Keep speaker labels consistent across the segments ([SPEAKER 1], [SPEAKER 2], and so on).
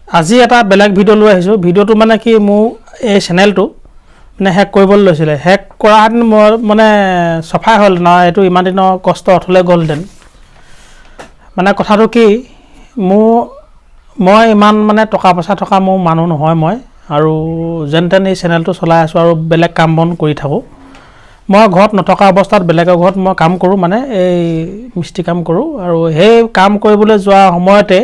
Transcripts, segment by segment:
[SPEAKER 1] আজি এটা বেলেগ ভিডিঅ' লৈ আহিছোঁ। ভিডিঅ'টো মানে কি মোৰ এই চেনেলটো মানে হেক কৰিবলৈ লৈছিলে। হেক কৰাহেঁতেন মই মানে চফাই হ'ল নহয়, এইটো ইমান দিনৰ কষ্ট অথলে গ'লহেঁতেন। মানে কথাটো কি মই ইমান মানে টকা পইচা থকা মোৰ মানুহ নহয় মই, আৰু যেন তেন এই চেনেলটো চলাই আছোঁ আৰু বেলেগ কাম বন কৰি থাকোঁ। মই ঘৰত নথকা অৱস্থাত বেলেগৰ ঘৰত মই কাম কৰোঁ, মানে এই মিস্ত্ৰী কাম কৰোঁ। আৰু সেই কাম কৰিবলৈ যোৱা সময়তে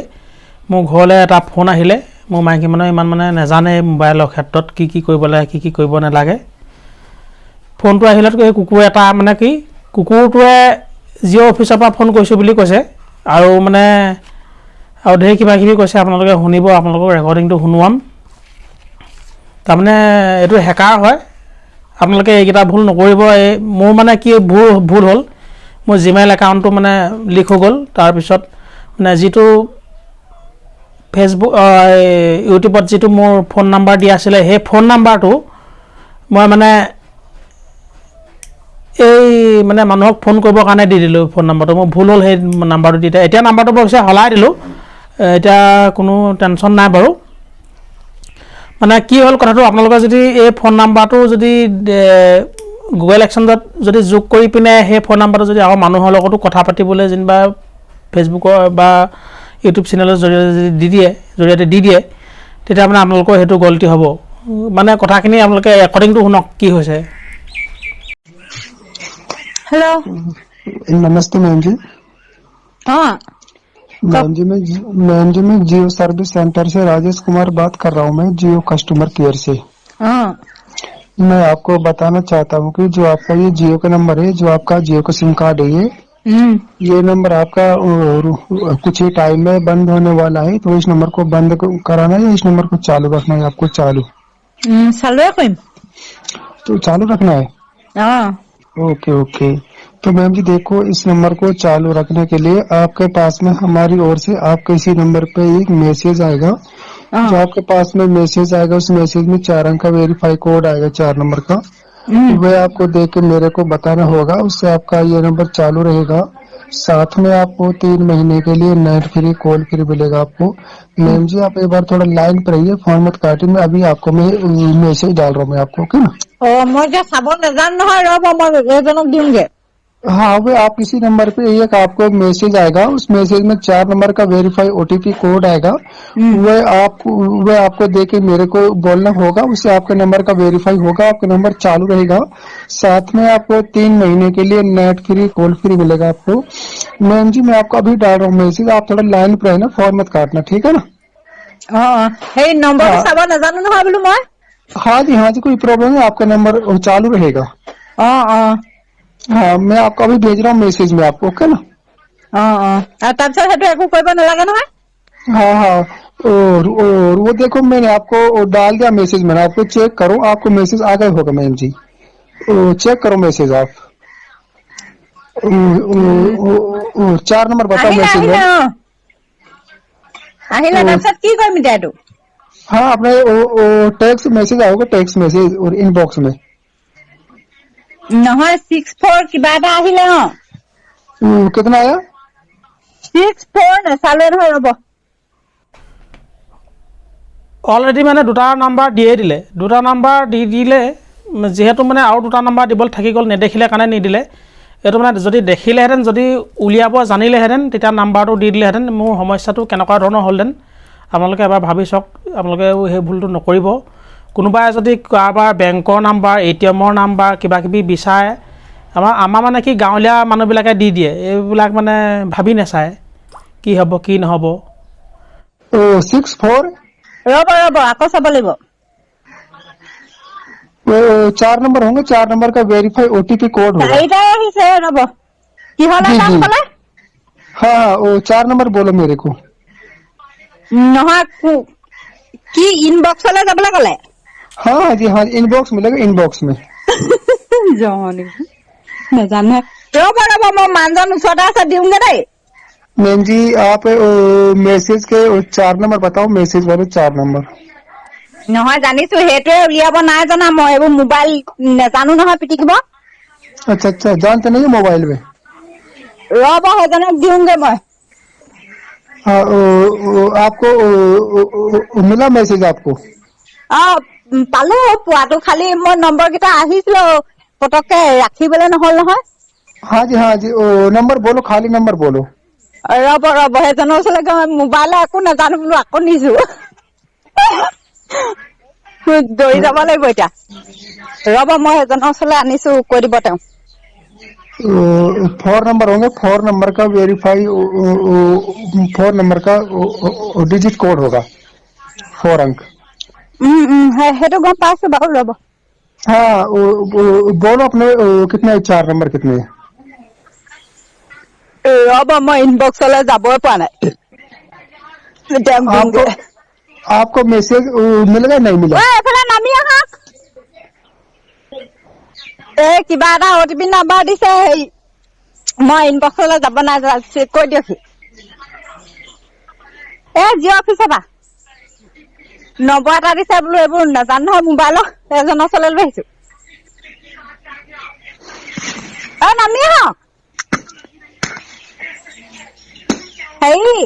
[SPEAKER 1] মোৰ ঘৰলৈ এটা ফোন আহিলে। মোৰ মাইকী মানুহে ইমান মানে নাজানে মোবাইলৰ ক্ষেত্ৰত কি কৰিব লাগে কি কৰিব নালাগে। ফোনটো আহিলত এই কুকুৰ এটা মানে কি কুকুৰটোৱে জিঅ' অফিচৰ পৰা ফোন কৰিছোঁ বুলি কৈছে, আৰু মানে আৰু ঢেৰ কিবা কিবি কৈছে। আপোনালোকে শুনিব, আপোনালোকৰ ৰেকৰ্ডিংটো শুনোৱাম। তাৰমানে এইটো হেকাৰ হয়, আপোনালোকে এইকেইটা ভুল নকৰিব। এই মোৰ মানে কি ভুল হ'ল, মোৰ জিমেইল একাউণ্টটো মানে লিক হৈ গ'ল। তাৰপিছত মানে যিটো ফেচবুক ইউটিউবত যিটো মোৰ ফোন নাম্বাৰ দিয়া আছিলে, সেই ফোন নাম্বাৰটো মই মানে এই মানে মানুহক ফোন কৰিবৰ কাৰণে দি দিলোঁ। ফোন নাম্বাৰটো মোৰ ভুল হ'ল, সেই নাম্বাৰটো দি এতিয়া নাম্বাৰটো অৱশ্যে সলাই দিলোঁ। এতিয়া কোনো টেনশ্যন নাই বাৰু। মানে কি হ'ল কথাটো, আপোনালোকে যদি এই ফোন নাম্বাৰটো যদি গুগল এক্সেঞ্জত যদি যোগ কৰি পিনে সেই ফোন নাম্বাৰটো যদি আৰু মানুহৰ লগতো কথা পাতিবলৈ যেনিবা ফেচবুকৰ বা ইউটিউব চেনেলৰ জৰিয়তে দি দিয়ে, তেতিয়া মানে আপোনালোকৰ সেইটো গলটি হ'ব। মানে কথাখিনি আপোনালোকে ৰেকৰ্ডিংটো শুনক কি হৈছে।
[SPEAKER 2] हेलो
[SPEAKER 3] नमस्ते मैम जी।
[SPEAKER 2] हाँ
[SPEAKER 3] मैम जी मैं जियो सर्विस सेंटर से राजेश कुमार बात कर रहा हूँ। मैं जियो कस्टमर केयर से।
[SPEAKER 2] हाँ
[SPEAKER 3] मैं आपको बताना चाहता हूँ कि जो आपका ये जियो का नंबर है, जो आपका जियो का सिम कार्ड है, ये नंबर आपका कुछ ही टाइम में बंद होने वाला है। तो इस नंबर को बंद कराना है या इस नंबर को चालू रखना है? आपको चालू तो चालू रखना है।
[SPEAKER 2] हाँ
[SPEAKER 3] ओके ओके। तो मैम जी देखो, इस नंबर को चालू रखने के लिए आपके पास में हमारी ओर से आपके इसी नंबर पे एक मैसेज आएगा। जो आपके पास में मैसेज आएगा, उस मैसेज में 4 अंक का वेरीफाई कोड आएगा, 4 नंबर का। वह आपको देख के मेरे को बताना होगा, उससे आपका ये नंबर चालू रहेगा। साथ में आपको 3 महीने के लिए नेट फ्री कॉल फ्री मिलेगा आपको। मैम जी आप एक बार थोड़ा लाइन पर रहिए, फोन मत काटिए। मैं अभी आपको मैं मैसेज डाल रहा हूँ मैं आपको, ओके ना?
[SPEAKER 2] मैं क्या साबन नजान ना रब मैं जनक दूंगे।
[SPEAKER 3] हाँ, वो आप इसी नंबर पे एक आपको मैसेज आएगा, उस मैसेज में 4 नंबर का वेरीफाई ओटीपी कोड आएगा। वह आपको देके मेरे को बोलना होगा, उससे आपके नंबर का वेरीफाई होगा, आपका नंबर चालू रहेगा। साथ में आपको 3 महीने के लिए नेट फ्री कॉल फ्री मिलेगा आपको। मैम जी मैं आपको अभी डाल रहा हूँ मैसेज, आप थोड़ा लाइन पे रहना, फोन मत काटना, ठीक है ना?
[SPEAKER 2] नंबर
[SPEAKER 3] हाँ
[SPEAKER 2] साबन नजान ना बोलू मैं।
[SPEAKER 3] हाँ जी कोई प्रॉब्लम नहीं, आपका नंबर चालू रहेगा। हाँ मैं आपको अभी भेज रहा हूँ मैसेज में आपको, ओके ना? हाँ और वो देखो मैंने आपको डाल दिया मैसेज, मैंने आपको चेक करो, आपको मैसेज आ गया होगा मैम जी। चेक करो मैसेज आप। 4 नंबर बताओ मैसेज में। हाँ अपने टेक्स्ट मैसेज आओगे, टेक्स्ट मैसेज और इनबॉक्स में।
[SPEAKER 2] 64
[SPEAKER 3] कितना आया?
[SPEAKER 2] 64 নাচালে নহয় ৰব।
[SPEAKER 1] অলৰেডি মানে দুটা নাম্বাৰ দিয়ে দিলে, দুটা নাম্বাৰ দি দিলে যিহেতু মানে আৰু দুটা নাম্বাৰ দিবলৈ থাকি গ'ল, নেদেখিলে কাৰণে নিদিলে। এইটো মানে যদি দেখিলেহেঁতেন, যদি উলিয়াব জানিলেহেঁতেন, তেতিয়া নাম্বাৰটো দি দিলেহেঁতেন। মোৰ সমস্যাটো কেনেকুৱা ধৰণৰ হ'লহেঁতেন আপোনালোকে এবাৰ ভাবি চাওক। আপোনালোকে সেই ভুলটো নকৰিব। কোনোবাই যদি কাৰোবাৰ বেংকৰ নাম্বাৰ, ATMৰ নাম্বাৰ কিবা কিবি বিচাৰে, আমাৰ মানে কি গাঁৱলীয়া মানুহবিলাকে দি দিয়ে, এইবিলাক মানে ভাবি নাচায় কি হ'ব কি নহ'ব।
[SPEAKER 3] 64
[SPEAKER 2] ৰব আকৌ চাব লাগিব।
[SPEAKER 3] 4 नंबर होंगे, 4 नंबर का वेरीफाई ओटीपी कोड होगा।
[SPEAKER 2] চাৰিটাই আহিছে ৰব। কি হ'ল
[SPEAKER 3] जी
[SPEAKER 2] নাম
[SPEAKER 3] जी
[SPEAKER 2] ক'লে?
[SPEAKER 3] हाँ वो 4 नंबर बोलो मेरे को।
[SPEAKER 2] নহয় কি ইনবক্সলৈ যাবলৈ ক'লে?
[SPEAKER 3] हाँ जी हाँ, इनबॉक्स मिलेगा, इनबॉक्स में।
[SPEAKER 2] জানে নাজানে। ৰব মই মানুহজন ওচৰতে আছে, দিওঁগে দেই।
[SPEAKER 3] मैम जी आप मैसेज के 4 नंबर बताओ, मैसेज वाले 4 नंबर।
[SPEAKER 2] নহয় জানিছো, সেইটোৱে উলিয়াব নাই জানা। মই এইবোৰ মোবাইল নাজানো নহয় পিটিকিব।
[SPEAKER 3] अच्छा जानते नहीं मोबाइल में।
[SPEAKER 2] ৰব সেইজনক দিওঁগে মই।
[SPEAKER 3] हाँ, आपको मिला मैसेज आपको?
[SPEAKER 2] পালো পোৱাটো খালি মই নম্বৰ কেইটা আহিছিল পটককে ৰাখিবলৈ নহল নহয়।
[SPEAKER 3] हाँ जी नंबर बोलो, खाली नंबर बोलो।
[SPEAKER 2] ৰব সেইজনৰ ওচৰলৈ গৈ মোবাইলৰ একো নাজানো বোলো আকৌ নিছো দৌৰি যাব লাগিব এতিয়া। ৰব মই সেইজনৰ ওচৰলৈ আনিছো, কৈ দিব তেওঁ।
[SPEAKER 3] 4 नंबर होंगे, 4 नंबर का वेरीफाई, 4 नंबर का डिजिट कोड होगा, 4 अंक।
[SPEAKER 2] সেইটো গম পাইছো বাৰু। ৰব
[SPEAKER 3] हाँ बोलो अपने कितने 4 नंबर कितने?
[SPEAKER 2] ৰব মই ইনবক্সলৈ যাবই পৰা নাই।
[SPEAKER 3] आपको मैसेज मिलेगा नहीं मिला?
[SPEAKER 2] এইফালে নামি আহক। এই কিবা এটা OTP নাম্বাৰ দিছে, মই ইনবক্সলৈ যাব নাই, চেক কৰি দিয়কহি। জিঅ' অফিচৰ পৰা নম্বৰ এটা দিছে বোলো, এইবোৰ নাজানো নহয় মোবাইলৰ, এজনৰ ওচৰলৈ লৈ আহিছো। নামি আহক। হেৰি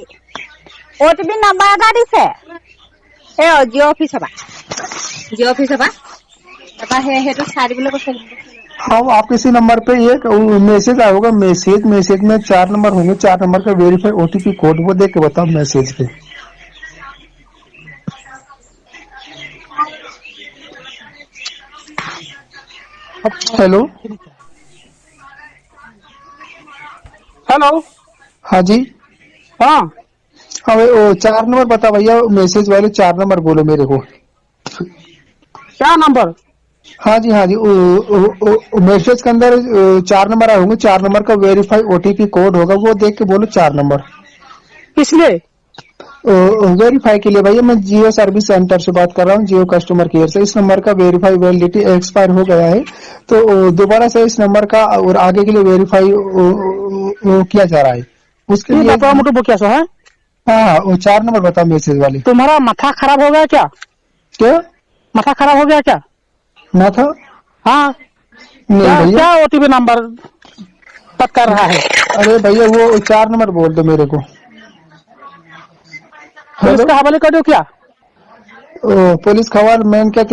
[SPEAKER 2] OTP নাম্বাৰ এটা দিছে, জিঅ' অফিচৰ পৰা তাৰপৰা সেইটো চাই দিবলৈ কৈছে।
[SPEAKER 3] हाँ, आप किसी नंबर पे एक मैसेज आएगा, मैसेज में 4 नंबर होंगे, 4 नंबर का वेरीफाई OTP कोड, वो देख के बताओ मैसेज पे। Hello
[SPEAKER 1] hello.
[SPEAKER 3] हाँ जी,
[SPEAKER 1] हाँ,
[SPEAKER 3] 4 नंबर बता भैया, मैसेज वाले 4 नंबर बोलो मेरे को।
[SPEAKER 1] क्या नंबर?
[SPEAKER 3] हाँ जी मैसेज के अंदर 4 नंबर आए होंगे, 4 नंबर का वेरीफाई OTP कोड होगा, वो देख के बोलो 4 नंबर।
[SPEAKER 1] किसलिए?
[SPEAKER 3] वेरीफाई के लिए भैया, मैं जियो सर्विस सेंटर से बात कर रहा हूँ, जियो कस्टमर केयर से। इस नंबर का वेरीफाई वैलिडिटी एक्सपायर हो गया है, तो दोबारा से इस नंबर का और आगे के लिए वेरीफाई किया जा रहा है, उसके लिए।
[SPEAKER 1] है
[SPEAKER 3] हाँ, वो 4 नंबर बताओ मैसेज वाले।
[SPEAKER 1] तुम्हारा माथा खराब हो गया क्या?
[SPEAKER 3] क्या
[SPEAKER 1] माथा खराब हो गया क्या?
[SPEAKER 3] ना था?
[SPEAKER 1] हाँ,
[SPEAKER 3] नहीं भैया।
[SPEAKER 1] क्या OTP नंबर पता कर रहा है?
[SPEAKER 3] अरे भैया वो 4 नंबर बोल दो मेरे को।
[SPEAKER 1] पुलिस के हवाले कर दो क्या?
[SPEAKER 3] पुलिस खबर मैंने क्या